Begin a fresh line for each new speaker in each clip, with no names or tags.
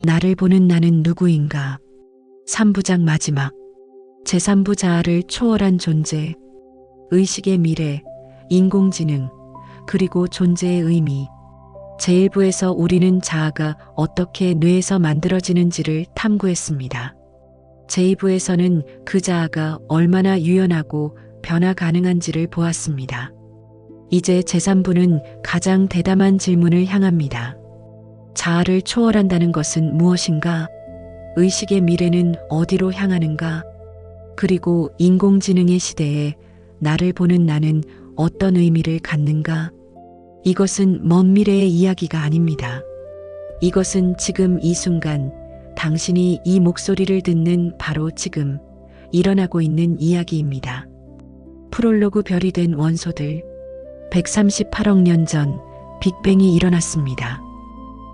나를 보는 나는 누구인가? 3부작 마지막. 제3부 자아를 초월한 존재, 의식의 미래, 인공지능, 그리고 존재의 의미. 제1부에서 우리는 자아가 어떻게 뇌에서 만들어지는지를 탐구했습니다. 제2부에서는 그 자아가 얼마나 유연하고 변화 가능한지를 보았습니다. 이제 제3부는 가장 대담한 질문을 향합니다. 자아를 초월한다는 것은 무엇인가? 의식의 미래는 어디로 향하는가? 그리고 인공지능의 시대에 나를 보는 나는 어떤 의미를 갖는가? 이것은 먼 미래의 이야기가 아닙니다. 이것은 지금 이 순간, 당신이 이 목소리를 듣는 바로 지금 일어나고 있는 이야기입니다. 프롤로그 별이 된 원소들. 138억 년 전 빅뱅이 일어났습니다.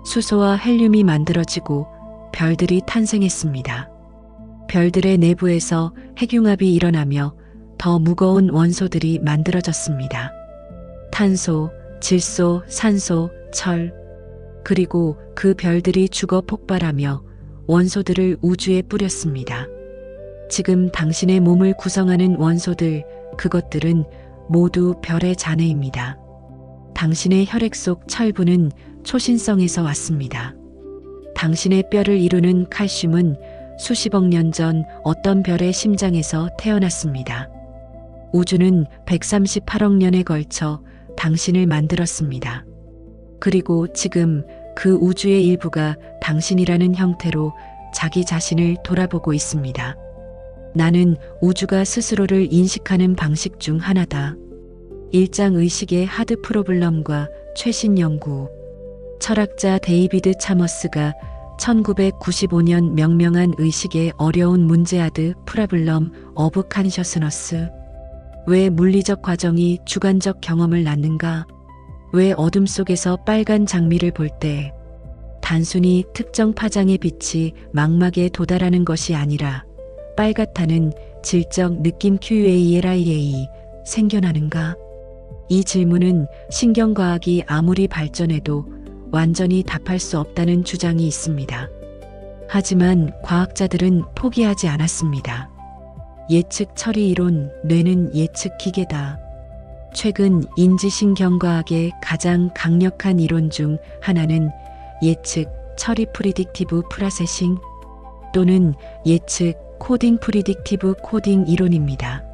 수소와 헬륨이 만들어지고 별들이 탄생했습니다. 별들의 내부에서 핵융합이 일어나며 더 무거운 원소들이 만들어졌습니다. 탄소, 질소, 산소, 철, 그리고 그 별들이 죽어 폭발하며 원소들을 우주에 뿌렸습니다. 지금 당신의 몸을 구성하는 원소들, 그것들은 모두 별의 잔해입니다. 당신의 혈액 속 철분은 초신성에서 왔습니다. 당신의 뼈를 이루는 칼슘은 수십억 년 전 어떤 별의 심장에서 태어났습니다. 우주는 138억 년에 걸쳐 당신을 만들었습니다. 그리고 지금 그 우주의 일부가 당신이라는 형태로 자기 자신을 돌아보고 있습니다. 나는 우주가 스스로를 인식하는 방식 중 하나다. 일장 의식의 하드 프로블럼과 최신 연구. 철학자 데이비드 차머스가 1995년 명명한 의식의 어려운 문제 하드 프로블럼 오브 컨셔스너스. 왜 물리적 과정이 주관적 경험을 낳는가? 왜 어둠 속에서 빨간 장미를 볼 때 단순히 특정 파장의 빛이 망막에 도달하는 것이 아니라 빨갛다는 질적 느낌 QALIA 생겨나는가? 이 질문은 신경과학이 아무리 발전해도 완전히 답할 수 없다는 주장이 있습니다. 하지만 과학자들은 포기하지 않았습니다. 예측 처리 이론, 뇌는 예측 기계다. 최근 인지신경과학의 가장 강력한 이론 중 하나는 예측 처리 프리딕티브 프로세싱 또는 예측 코딩 프리딕티브 코딩 이론입니다.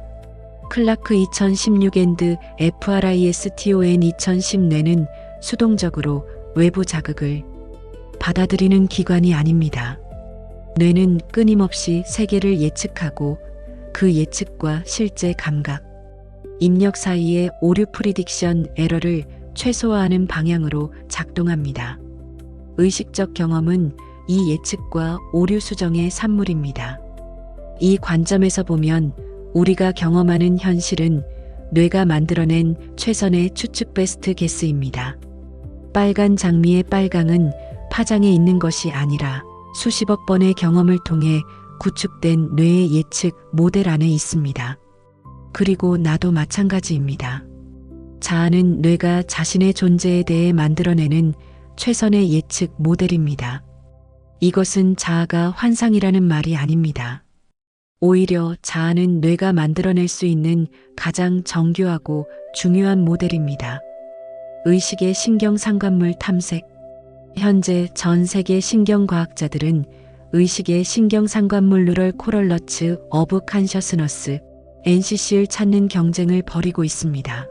클라크 2016 앤드 FRISTON 2010 뇌는 수동적으로 외부 자극을 받아들이는 기관이 아닙니다. 뇌는 끊임없이 세계를 예측하고 그 예측과 실제 감각, 입력 사이의 오류 프리딕션 에러를 최소화하는 방향으로 작동합니다. 의식적 경험은 이 예측과 오류 수정의 산물입니다. 이 관점에서 보면 우리가 경험하는 현실은 뇌가 만들어낸 최선의 추측 베스트 게스입니다. 빨간 장미의 빨강은 파장에 있는 것이 아니라 수십억 번의 경험을 통해 구축된 뇌의 예측 모델 안에 있습니다. 그리고 나도 마찬가지입니다. 자아는 뇌가 자신의 존재에 대해 만들어내는 최선의 예측 모델입니다. 이것은 자아가 환상이라는 말이 아닙니다. 오히려 자아는 뇌가 만들어낼 수 있는 가장 정교하고 중요한 모델입니다. 의식의 신경상관물 탐색. 현재 전 세계 신경과학자들은 의식의 신경상관물 뉴럴 코럴러츠 오브 컨셔스너스 NCC를 찾는 경쟁을 벌이고 있습니다.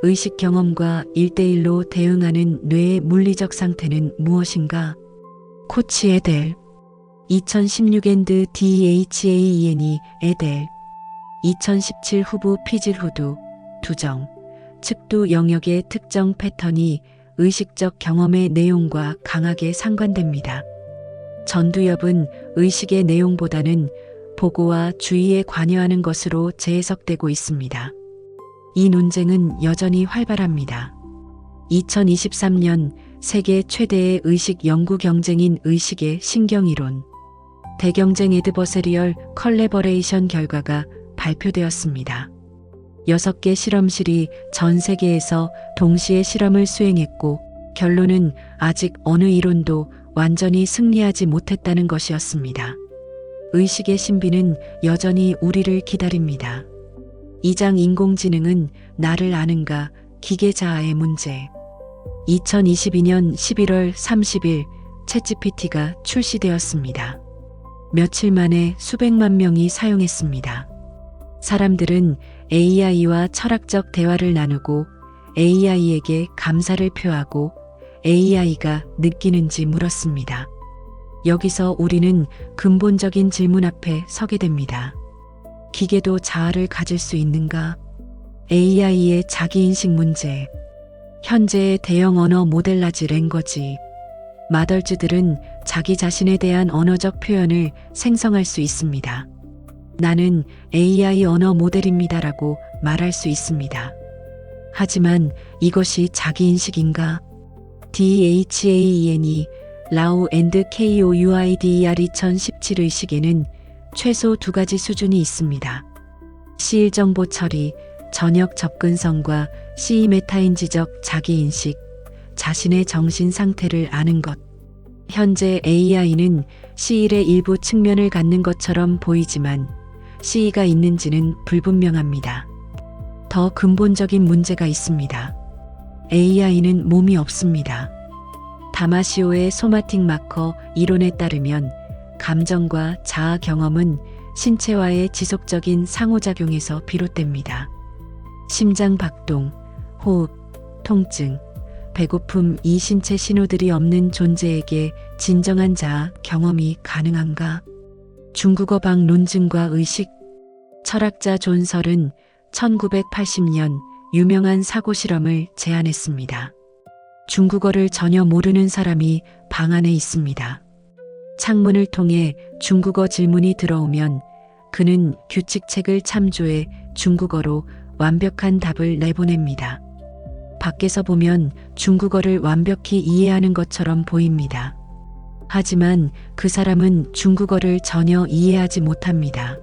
의식 경험과 1대1로 대응하는 뇌의 물리적 상태는 무엇인가? 코치 에델 2016 앤드 DHAENE 에델 2017 후보 피질 후두 두정 측두 영역의 특정 패턴이 의식적 경험의 내용과 강하게 상관됩니다. 전두엽은 의식의 내용보다는 보고와 주의에 관여하는 것으로 재해석되고 있습니다. 이 논쟁은 여전히 활발합니다. 2023년 세계 최대의 의식 연구 경쟁인 의식의 신경이론 대경쟁 애드버세리얼 컬래버레이션 결과가 발표되었습니다. 6개 실험실이 전 세계에서 동시에 실험을 수행했고 결론은 아직 어느 이론도 완전히 승리하지 못했다는 것이었습니다. 의식의 신비는 여전히 우리를 기다립니다. 2장 인공지능은 나를 아는가? 기계 자아의 문제. 2022년 11월 30일 챗GPT가 출시되었습니다. 며칠 만에 수백만 명이 사용했습니다. 사람들은 AI와 철학적 대화를 나누고 AI에게 감사를 표하고 AI가 느끼는지 물었습니다. 여기서 우리는 근본적인 질문 앞에 서게 됩니다. 기계도 자아를 가질 수 있는가? AI의 자기인식 문제. 현재의 대형 언어 모델 라지 랭거지 마덜즈들은 자기 자신에 대한 언어적 표현을 생성할 수 있습니다. 나는 AI 언어 모델입니다라고 말할 수 있습니다. 하지만 이것이 자기인식인가? DHAENE 라우 앤드 KOUIDER 2017 의식에는 최소 2가지 수준이 있습니다. C1 정보 처리, 전역 접근성과 C2 메타인지적 자기인식, 자신의 정신 상태를 아는 것. 현재 AI는 C1의 일부 측면을 갖는 것처럼 보이지만 C2가 있는지는 불분명합니다. 더 근본적인 문제가 있습니다. AI는 몸이 없습니다. 다마시오의 소마틱 마커 이론에 따르면 감정과 자아 경험은 신체와의 지속적인 상호작용에서 비롯됩니다. 심장 박동, 호흡, 통증, 배고픔 이 신체 신호들이 없는 존재에게 진정한 자아 경험이 가능한가? 중국어방 논증과 의식. 철학자 존 설은 1980년 유명한 사고 실험을 제안했습니다. 중국어를 전혀 모르는 사람이 방 안에 있습니다. 창문을 통해 중국어 질문이 들어오면 그는 규칙책을 참조해 중국어로 완벽한 답을 내보냅니다. 밖에서 보면 중국어를 완벽히 이해하는 것처럼 보입니다. 하지만 그 사람은 중국어를 전혀 이해하지 못합니다.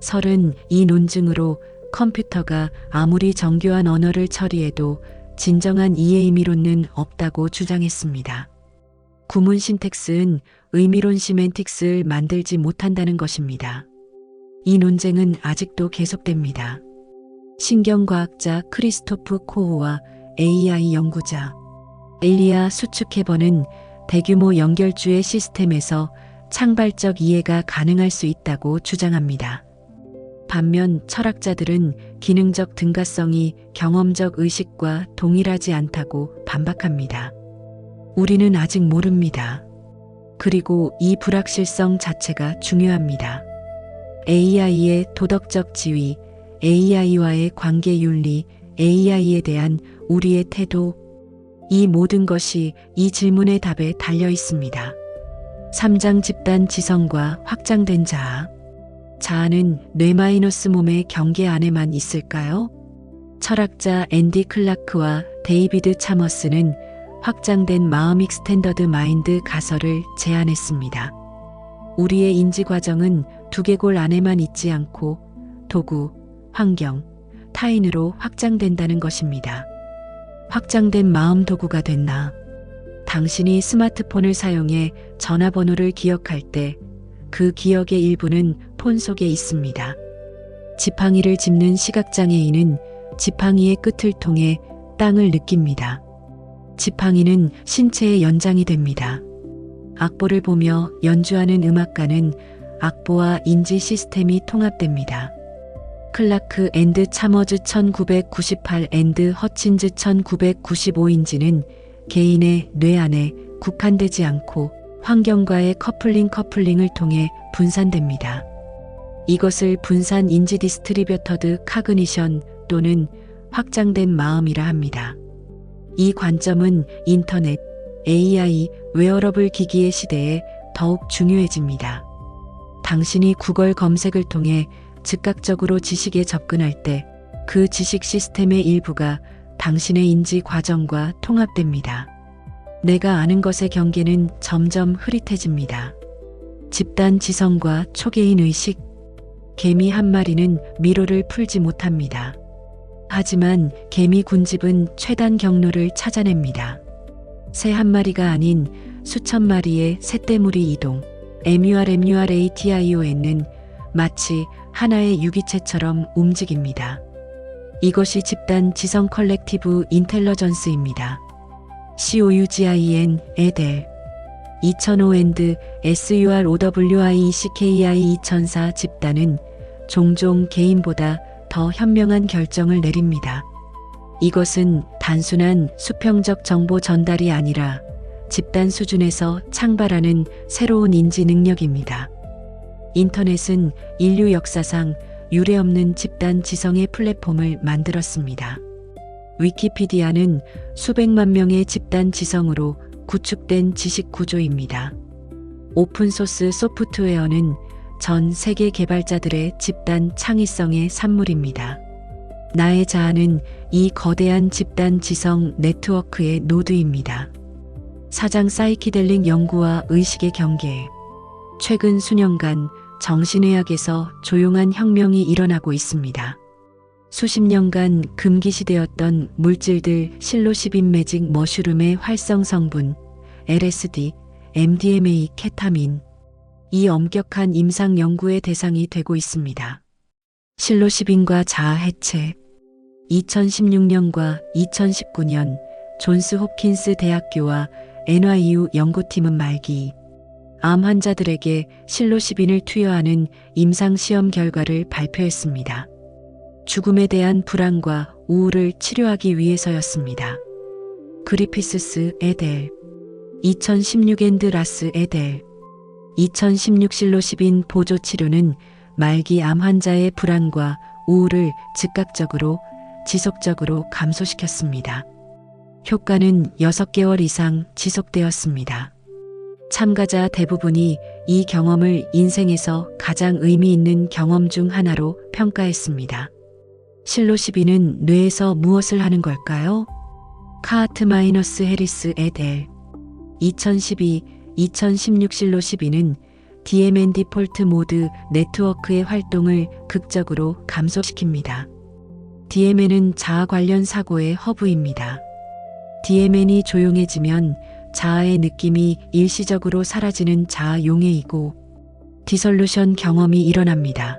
설은 이 논증으로 컴퓨터가 아무리 정교한 언어를 처리해도 진정한 이해의 미로는 없다고 주장했습니다. 구문 신텍스는 의미론 시멘틱스를 만들지 못한다는 것입니다. 이 논쟁은 아직도 계속됩니다. 신경과학자 크리스토프 코우와 AI 연구자 엘리아 수츠케버는 대규모 연결주의 시스템에서 창발적 이해가 가능할 수 있다고 주장합니다. 반면 철학자들은 기능적 등가성이 경험적 의식과 동일하지 않다고 반박합니다. 우리는 아직 모릅니다. 그리고 이 불확실성 자체가 중요합니다. AI의 도덕적 지위, AI와의 관계 윤리, AI에 대한 우리의 태도, 이 모든 것이 이 질문의 답에 달려 있습니다. 3장 집단 지성과 확장된 자아. 자아는 뇌- 몸의 경계 안에만 있을까요? 철학자 앤디 클라크와 데이비드 차머스는 확장된 마음 익스텐더드 마인드 가설을 제안했습니다. 우리의 인지 과정은 두개골 안에만 있지 않고 도구, 환경, 타인으로 확장된다는 것입니다. 확장된 마음 도구가 됐나? 당신이 스마트폰을 사용해 전화번호를 기억할 때 그 기억의 일부는 폰 속에 있습니다. 지팡이를 짚는 시각장애인은 지팡이의 끝을 통해 땅을 느낍니다. 지팡이는 신체의 연장이 됩니다. 악보를 보며 연주하는 음악가는 악보와 인지 시스템이 통합됩니다. 클라크 앤드 차머즈 1998 앤드 허친즈 1995인지는 개인의 뇌 안에 국한되지 않고 환경과의 커플링을 통해 분산됩니다. 이것을 분산 인지 디스트리뷰터드 카그니션 또는 확장된 마음이라 합니다. 이 관점은 인터넷, AI, 웨어러블 기기의 시대에 더욱 중요해집니다. 당신이 구글 검색을 통해 즉각적으로 지식에 접근할 때 그 지식 시스템의 일부가 당신의 인지 과정과 통합됩니다. 내가 아는 것의 경계는 점점 흐릿해집니다. 집단 지성과 초계인 의식. 개미 한 마리는 미로를 풀지 못합니다. 하지만 개미 군집은 최단 경로를 찾아냅니다. 새 한 마리가 아닌 수천 마리의 새떼무리 이동. MURATION은 마치 하나의 유기체처럼 움직입니다. 이것이 집단 지성 컬렉티브 인텔러전스입니다. COUGIN 에델 2005 and SUROWIECKI 2004 집단은 종종 개인보다 더 현명한 결정을 내립니다. 이것은 단순한 수평적 정보 전달이 아니라 집단 수준에서 창발하는 새로운 인지 능력입니다. 인터넷은 인류 역사상 유례없는 집단 지성의 플랫폼을 만들었습니다. 위키피디아는 수백만 명의 집단 지성으로 구축된 지식 구조입니다. 오픈소스 소프트웨어는 전 세계 개발자들의 집단 창의성의 산물입니다. 나의 자아는 이 거대한 집단 지성 네트워크의 노드입니다. 사장 사이키델릭 연구와 의식의 경계. 최근 수년간 정신의학에서 조용한 혁명이 일어나고 있습니다. 수십 년간 금기시되었던 물질들 실로시빈 매직 머슈룸의 활성 성분, LSD, MDMA, 케타민. 이 엄격한 임상 연구의 대상이 되고 있습니다. 실로시빈과 자아 해체. 2016년과 2019년 존스 홉킨스 대학교와 NYU 연구팀은 말기 암 환자들에게 실로시빈을 투여하는 임상시험 결과를 발표했습니다. 죽음에 대한 불안과 우울을 치료하기 위해서였습니다. 그리피스스 에델 2016 앤드 라스 에델 2016 실로시빈 보조 치료는 말기 암 환자의 불안과 우울을 즉각적으로 지속적으로 감소시켰습니다. 효과는 6개월 이상 지속되었습니다. 참가자 대부분이 이 경험을 인생에서 가장 의미 있는 경험 중 하나로 평가했습니다. 실로시빈은 뇌에서 무엇을 하는 걸까요? 카하트 해리스 에델 2016 실로시빈은 DMN 디폴트 모드 네트워크의 활동을 극적으로 감소시킵니다. DMN은 자아 관련 사고의 허브입니다. DMN이 조용해지면 자아의 느낌이 일시적으로 사라지는 자아 용해이고 디솔루션 경험이 일어납니다.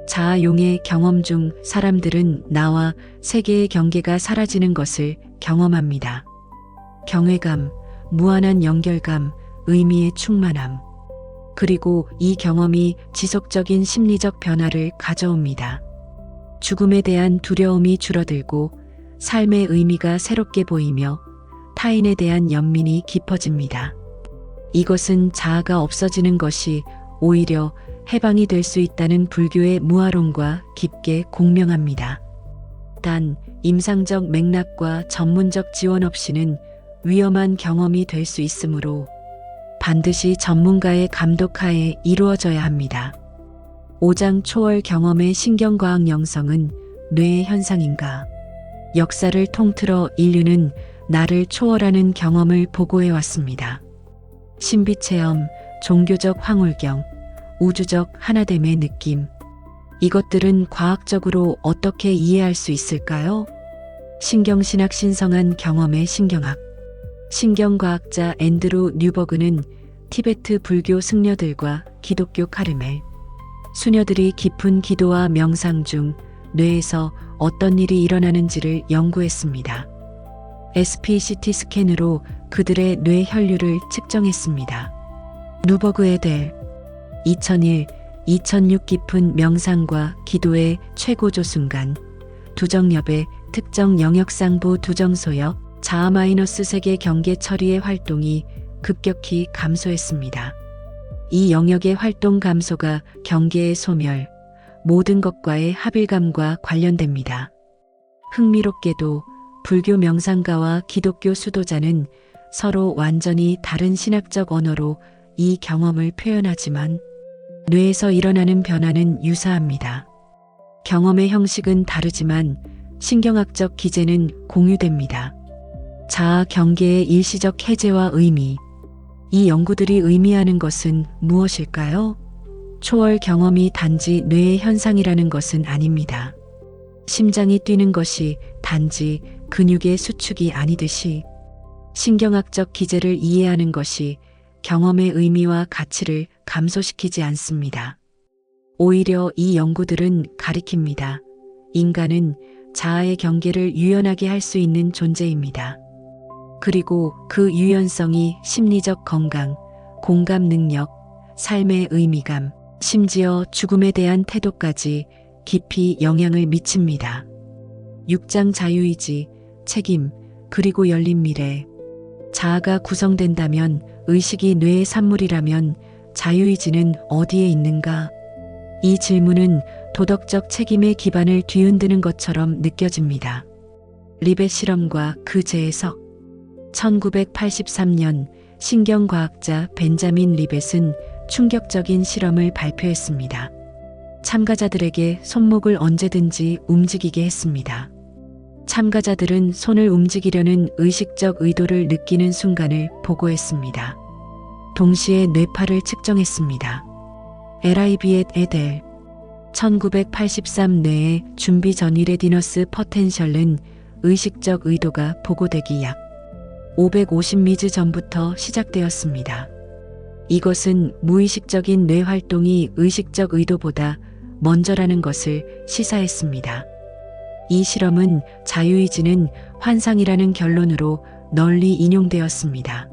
자아 용해 경험 중 사람들은 나와 세계의 경계가 사라지는 것을 경험합니다. 경외감, 무한한 연결감, 의미의 충만함. 그리고 이 경험이 지속적인 심리적 변화를 가져옵니다. 죽음에 대한 두려움이 줄어들고 삶의 의미가 새롭게 보이며 타인에 대한 연민이 깊어집니다. 이것은 자아가 없어지는 것이 오히려 해방이 될 수 있다는 불교의 무아론과 깊게 공명합니다. 단, 임상적 맥락과 전문적 지원 없이는 위험한 경험이 될 수 있으므로 반드시 전문가의 감독하에 이루어져야 합니다. 5장 초월 경험의 신경과학 영성은 뇌의 현상인가? 역사를 통틀어 인류는 나를 초월하는 경험을 보고해왔습니다. 신비체험, 종교적 황홀경, 우주적 하나됨의 느낌. 이것들은 과학적으로 어떻게 이해할 수 있을까요? 신경신학 신성한 경험의 신경학. 신경과학자 앤드루 뉴버그는 티베트 불교 승려들과 기독교 카르멜 수녀들이 깊은 기도와 명상 중 뇌에서 어떤 일이 일어나는지를 연구했습니다. SPCT 스캔으로 그들의 뇌 혈류를 측정했습니다. 누버그 에델 2006 깊은 명상과 기도의 최고조 순간 두정엽의 특정 영역상부 두정소역 자아 세계 경계 처리의 활동이 급격히 감소했습니다. 이 영역의 활동 감소가 경계의 소멸, 모든 것과의 합일감과 관련됩니다. 흥미롭게도 불교 명상가와 기독교 수도자는 서로 완전히 다른 신학적 언어로 이 경험을 표현하지만 뇌에서 일어나는 변화는 유사합니다. 경험의 형식은 다르지만 신경학적 기제는 공유됩니다. 자아 경계의 일시적 해제와 의미. 이 연구들이 의미하는 것은 무엇일까요? 초월 경험이 단지 뇌의 현상이라는 것은 아닙니다. 심장이 뛰는 것이 단지 근육의 수축이 아니듯이 신경학적 기제를 이해하는 것이 경험의 의미와 가치를 감소시키지 않습니다. 오히려 이 연구들은 가리킵니다. 인간은 자아의 경계를 유연하게 할 수 있는 존재입니다. 그리고 그 유연성이 심리적 건강, 공감 능력, 삶의 의미감, 심지어 죽음에 대한 태도까지 깊이 영향을 미칩니다. 6장 자유의지, 책임, 그리고 열린 미래. 자아가 구성된다면, 의식이 뇌의 산물이라면 자유의지는 어디에 있는가? 이 질문은 도덕적 책임의 기반을 뒤흔드는 것처럼 느껴집니다. 리벳 실험과 그 재해석. 1983년 신경과학자 벤자민 리벳은 충격적인 실험을 발표했습니다. 참가자들에게 손목을 언제든지 움직이게 했습니다. 참가자들은 손을 움직이려는 의식적 의도를 느끼는 순간을 보고했습니다. 동시에 뇌파를 측정했습니다. LIB et al. 1983 뇌의 준비 전 이레디너스 퍼텐셜은 의식적 의도가 보고되기 약 550미즈 전부터 시작되었습니다. 이것은 무의식적인 뇌 활동이 의식적 의도보다 먼저라는 것을 시사했습니다. 이 실험은 자유의지는 환상이라는 결론으로 널리 인용되었습니다.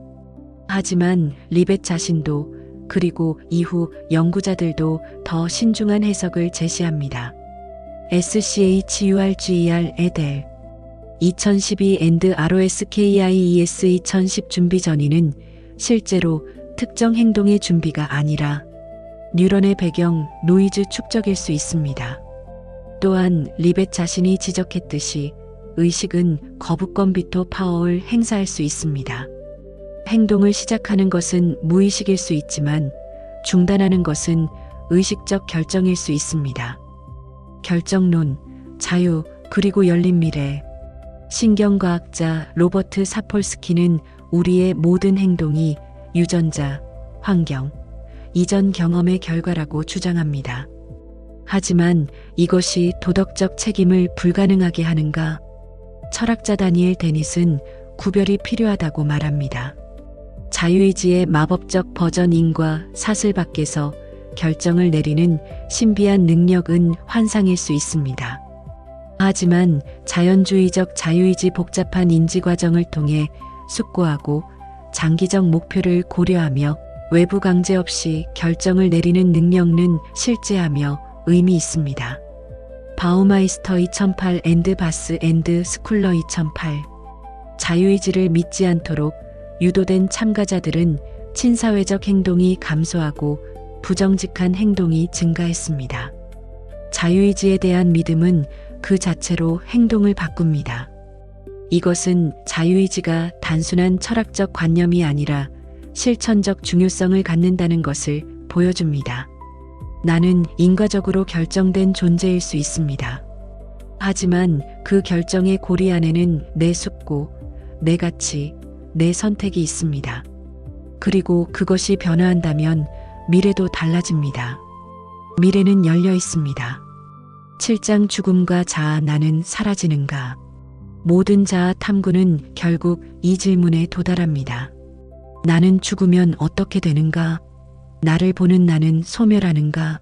하지만 리벳 자신도 그리고 이후 연구자들도 더 신중한 해석을 제시합니다. SCHURGER et al. 2012 and ROSKIES 2010 준비 전이는 실제로 특정 행동의 준비가 아니라 뉴런의 배경, 노이즈 축적일 수 있습니다. 또한 리벳 자신이 지적했듯이 의식은 거부권 비토 파워를 행사할 수 있습니다. 행동을 시작하는 것은 무의식일 수 있지만 중단하는 것은 의식적 결정일 수 있습니다. 결정론, 자유, 그리고 열린 미래. 신경과학자 로버트 사폴스키는 우리의 모든 행동이 유전자, 환경, 이전 경험의 결과라고 주장합니다. 하지만 이것이 도덕적 책임을 불가능하게 하는가? 철학자 다니엘 데닛은 구별이 필요하다고 말합니다. 자유의지의 마법적 버전인과 사슬 밖에서 결정을 내리는 신비한 능력은 환상일 수 있습니다. 하지만 자연주의적 자유의지 복잡한 인지 과정을 통해 숙고하고 장기적 목표를 고려하며 외부 강제 없이 결정을 내리는 능력은 실제하며 의미 있습니다. 바우마이스터 2008 앤드 바스 앤드 스쿨러 2008. 자유의지를 믿지 않도록 유도된 참가자들은 친사회적 행동이 감소하고 부정직한 행동이 증가했습니다. 자유의지에 대한 믿음은 그 자체로 행동을 바꿉니다. 이것은 자유의지가 단순한 철학적 관념이 아니라 실천적 중요성을 갖는다는 것을 보여줍니다. 나는 인과적으로 결정된 존재일 수 있습니다. 하지만 그 결정의 고리 안에는 내 숙고, 내 가치, 내 선택이 있습니다. 그리고 그것이 변화한다면 미래도 달라집니다. 미래는 열려 있습니다. 7장 죽음과 자아 나는 사라지는가? 모든 자아 탐구는 결국 이 질문에 도달합니다. 나는 죽으면 어떻게 되는가? 나를 보는 나는 소멸하는가?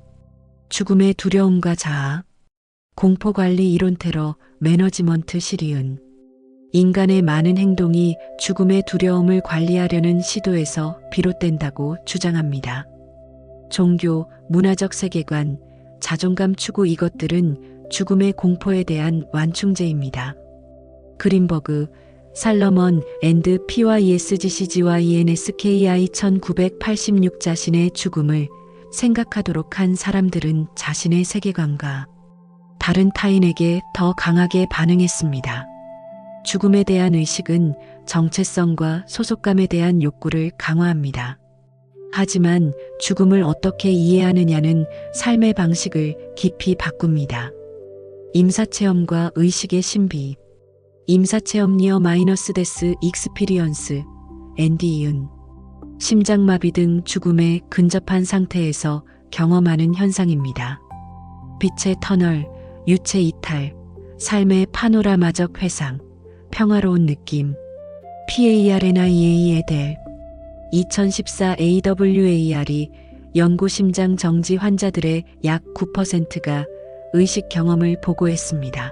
죽음의 두려움과 자아, 공포관리 이론 테러, 매너지먼트 시리은. 인간의 많은 행동이 죽음의 두려움을 관리하려는 시도에서 비롯된다고 주장합니다. 종교, 문화적 세계관, 자존감 추구 이것들은 죽음의 공포에 대한 완충제입니다. 그린버그, 살러먼 앤드 PYSGCG와 ENSKI 1986 자신의 죽음을 생각하도록 한 사람들은 자신의 세계관과 다른 타인에게 더 강하게 반응했습니다. 죽음에 대한 의식은 정체성과 소속감에 대한 욕구를 강화합니다. 하지만 죽음을 어떻게 이해하느냐는 삶의 방식을 깊이 바꿉니다. 임사체험과 의식의 신비. 임사체험 니어 마이너스 데스 익스피리언스, 앤디 이은. 심장마비 등 죽음에 근접한 상태에서 경험하는 현상입니다. 빛의 터널, 유체 이탈, 삶의 파노라마적 회상, 평화로운 느낌. PARNIA 에델 2014 AWAR이 연구심장 정지 환자들의 약 9%가 의식 경험을 보고했습니다.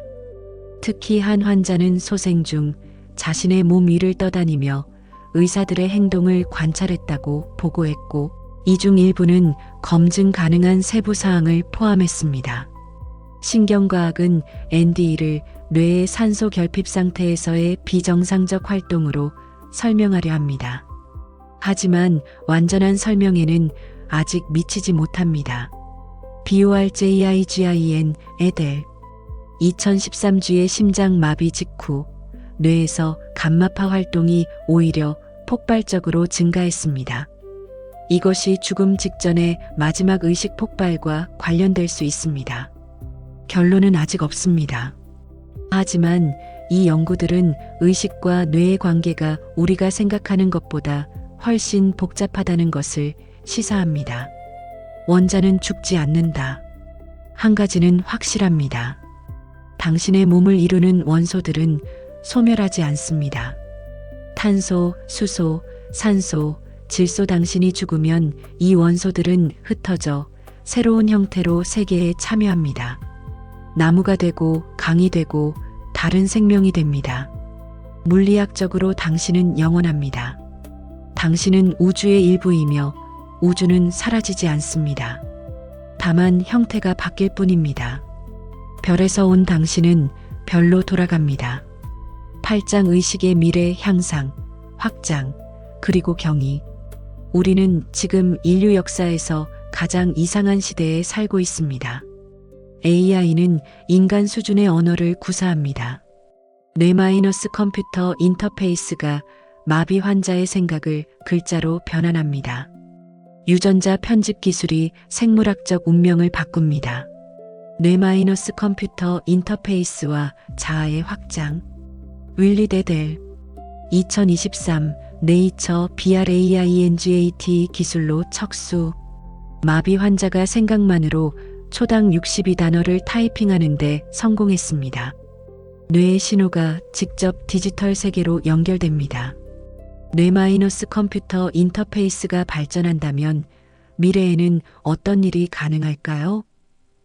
특히 한 환자는 소생 중 자신의 몸 위를 떠다니며 의사들의 행동을 관찰했다고 보고했고, 이 중 일부는 검증 가능한 세부 사항을 포함했습니다. 신경과학은 NDE를 뇌의 산소 결핍 상태에서의 비정상적 활동으로 설명하려 합니다. 하지만 완전한 설명에는 아직 미치지 못합니다. BORJIGIN 에델 2013주의 심장 마비 직후 뇌에서 감마파 활동이 오히려 폭발적으로 증가했습니다. 이것이 죽음 직전의 마지막 의식 폭발과 관련될 수 있습니다. 결론은 아직 없습니다. 하지만 이 연구들은 의식과 뇌의 관계가 우리가 생각하는 것보다 훨씬 복잡하다는 것을 시사합니다. 원자는 죽지 않는다. 한 가지는 확실합니다. 당신의 몸을 이루는 원소들은 소멸하지 않습니다. 탄소, 수소, 산소, 질소, 당신이 죽으면 이 원소들은 흩어져 새로운 형태로 세계에 참여합니다. 나무가 되고 강이 되고 다른 생명이 됩니다. 물리학적으로 당신은 영원합니다. 당신은 우주의 일부이며 우주는 사라지지 않습니다. 다만 형태가 바뀔 뿐입니다. 별에서 온 당신은 별로 돌아갑니다. 8장 의식의 미래 향상, 확장, 그리고 경이. 우리는 지금 인류 역사에서 가장 이상한 시대에 살고 있습니다. AI는 인간 수준의 언어를 구사합니다. 뇌- 컴퓨터 인터페이스가 마비 환자의 생각을 글자로 변환합니다. 유전자 편집 기술이 생물학적 운명을 바꿉니다. 뇌- 컴퓨터 인터페이스와 자아의 확장. 윌리 데델 2023 네이처 BRAINGAT 기술로 척수. 마비 환자가 생각만으로 초당 62단어를 타이핑하는데 성공했습니다. 뇌의 신호가 직접 디지털 세계로 연결됩니다. 뇌- 컴퓨터 인터페이스가 발전한다면 미래에는 어떤 일이 가능할까요?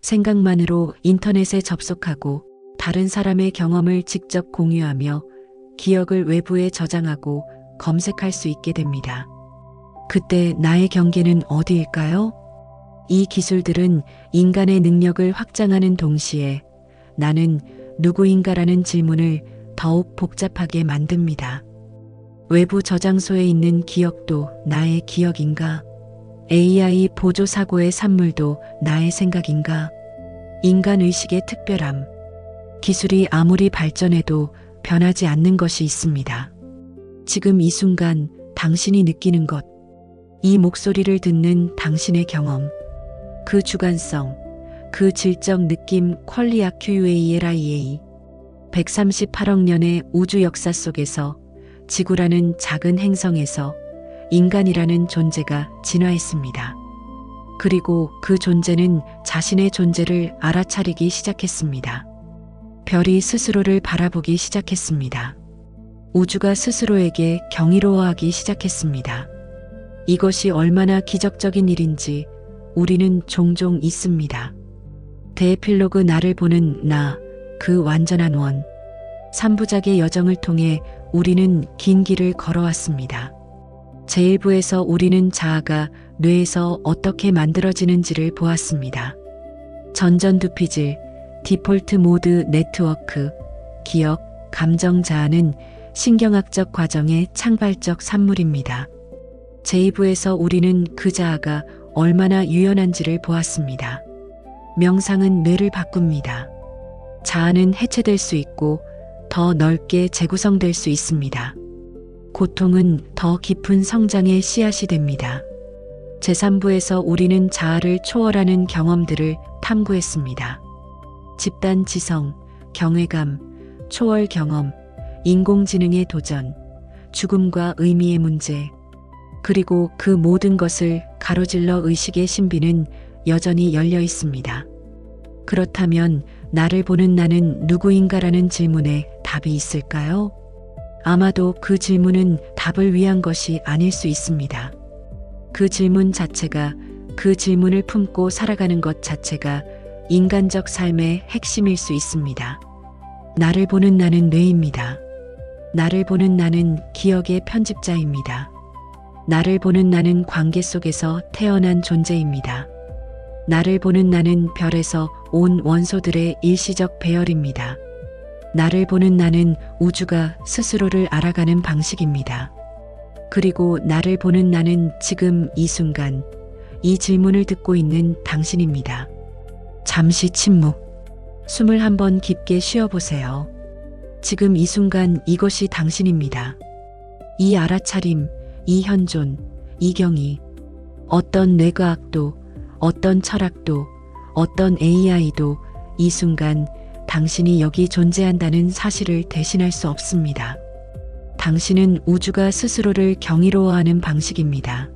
생각만으로 인터넷에 접속하고 다른 사람의 경험을 직접 공유하며 기억을 외부에 저장하고 검색할 수 있게 됩니다. 그때 나의 경계는 어디일까요? 이 기술들은 인간의 능력을 확장하는 동시에 나는 누구인가라는 질문을 더욱 복잡하게 만듭니다. 외부 저장소에 있는 기억도 나의 기억인가? AI 보조 사고의 산물도 나의 생각인가? 인간 의식의 특별함. 기술이 아무리 발전해도 변하지 않는 것이 있습니다. 지금 이 순간 당신이 느끼는 것, 이 목소리를 듣는 당신의 경험, 그 주관성, 그 질적 느낌 퀄리아큐UALIA 138억 년의 우주 역사 속에서 지구라는 작은 행성에서 인간이라는 존재가 진화했습니다. 그리고 그 존재는 자신의 존재를 알아차리기 시작했습니다. 별이 스스로를 바라보기 시작했습니다. 우주가 스스로에게 경이로워하기 시작했습니다. 이것이 얼마나 기적적인 일인지 우리는 종종 잊습니다. 대에필로그 나를 보는 나, 그 완전한 원. 3부작의 여정을 통해 우리는 긴 길을 걸어왔습니다. 제1부에서 우리는 자아가 뇌에서 어떻게 만들어지는지를 보았습니다. 전전두피질, 디폴트 모드 네트워크, 기억, 감정 자아는 신경학적 과정의 창발적 산물입니다. 제2부에서 우리는 그 자아가 얼마나 유연한지를 보았습니다. 명상은 뇌를 바꿉니다. 자아는 해체될 수 있고 더 넓게 재구성될 수 있습니다. 고통은 더 깊은 성장의 씨앗이 됩니다. 제3부에서 우리는 자아를 초월하는 경험들을 탐구했습니다. 집단 지성, 경외감, 초월 경험, 인공지능의 도전, 죽음과 의미의 문제, 그리고 그 모든 것을 가로질러 의식의 신비는 여전히 열려 있습니다. 그렇다면 나를 보는 나는 누구인가라는 질문에 답이 있을까요? 아마도 그 질문은 답을 위한 것이 아닐 수 있습니다. 그 질문 자체가, 그 질문을 품고 살아가는 것 자체가 인간적 삶의 핵심일 수 있습니다. 나를 보는 나는 뇌입니다. 나를 보는 나는 기억의 편집자입니다. 나를 보는 나는 관계 속에서 태어난 존재입니다. 나를 보는 나는 별에서 온 원소들의 일시적 배열입니다. 나를 보는 나는 우주가 스스로를 알아가는 방식입니다. 그리고 나를 보는 나는 지금 이 순간, 이 질문을 듣고 있는 당신입니다. 잠시 침묵. 숨을 한번 깊게 쉬어보세요. 지금 이 순간 이것이 당신입니다. 이 알아차림, 이 현존, 이 경이, 어떤 뇌과학도, 어떤 철학도, 어떤 AI도 이 순간 당신이 여기 존재한다는 사실을 대신할 수 없습니다. 당신은 우주가 스스로를 경이로워하는 방식입니다.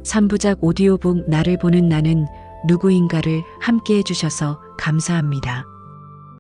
3부작 오디오북 나를 보는 나는 누구인가를 함께 해주셔서 감사합니다.